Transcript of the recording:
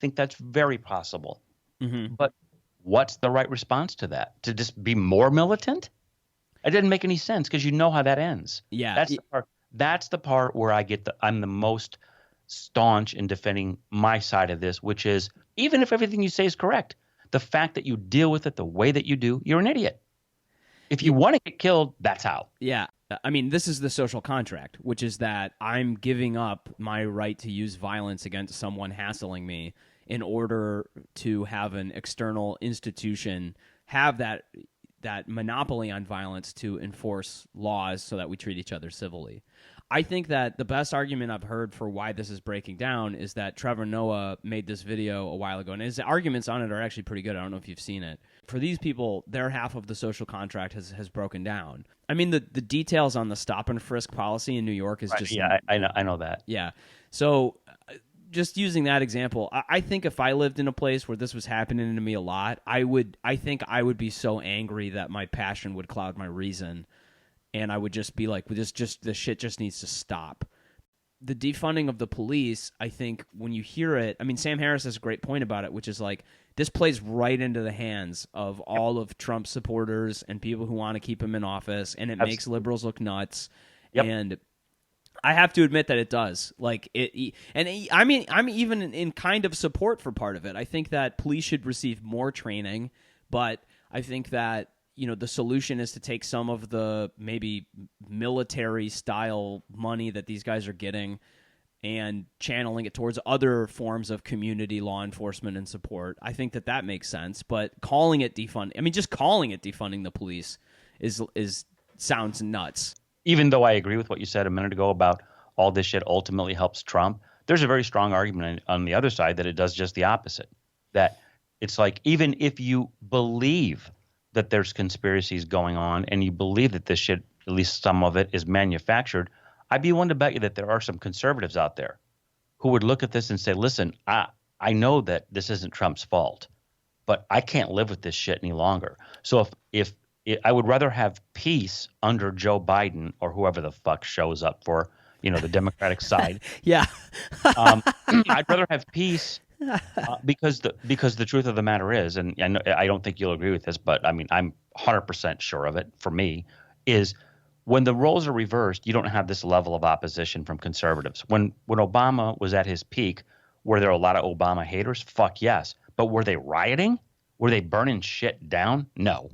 think that's very possible. Hmm. But what's the right response to that? To just be more militant? It didn't make any sense because you know how that ends. Yeah. That's the part. That's the part where I'm the most staunch in defending my side of this, which is even if everything you say is correct, the fact that you deal with it the way that you do, you're an idiot. If you want to get killed, that's how. Yeah. I mean, this is the social contract, which is that I'm giving up my right to use violence against someone hassling me in order to have an external institution have that monopoly on violence to enforce laws so that we treat each other civilly. I think that the best argument I've heard for why this is breaking down is that Trevor Noah made this video a while ago, and his arguments on it are actually pretty good. I don't know if you've seen it. For these people, their half of the social contract has broken down. I mean, the details on the stop and frisk policy in New York is Right. just Yeah, I know that. yeah. So just using that example, I think if I lived in a place where this was happening to me a lot, I think I would be so angry that my passion would cloud my reason, and I would just be like, just the shit just needs to stop. The defunding of the police, I think when you hear it, I mean, Sam Harris has a great point about it, which is like this plays right into the hands of all of Trump's supporters and people who want to keep him in office, and it makes liberals look nuts. Yep. And I have to admit that it does. Like it, and I mean, I'm even in kind of support for part of it. I think that police should receive more training, but I think that the solution is to take some of the maybe military style money that these guys are getting and channeling it towards other forms of community law enforcement and support. I think that makes sense, but calling it defund, I mean, just calling it defunding the police is sounds nuts. Even though I agree with what you said a minute ago about all this shit ultimately helps Trump, there's a very strong argument on the other side that it does just the opposite. That it's like even if you believe that there's conspiracies going on and you believe that this shit, at least some of it, is manufactured, I'd be willing to bet you that there are some conservatives out there who would look at this and say, listen, I know that this isn't Trump's fault, but I can't live with this shit any longer. So if I would rather have peace under Joe Biden or whoever the fuck shows up for, the Democratic side. Yeah. I'd rather have peace because the truth of the matter is, and I don't think you'll agree with this, but I mean, I'm 100% sure of it for me, is when the roles are reversed, you don't have this level of opposition from conservatives. When Obama was at his peak, were there a lot of Obama haters? Fuck yes. But were they rioting? Were they burning shit down? No.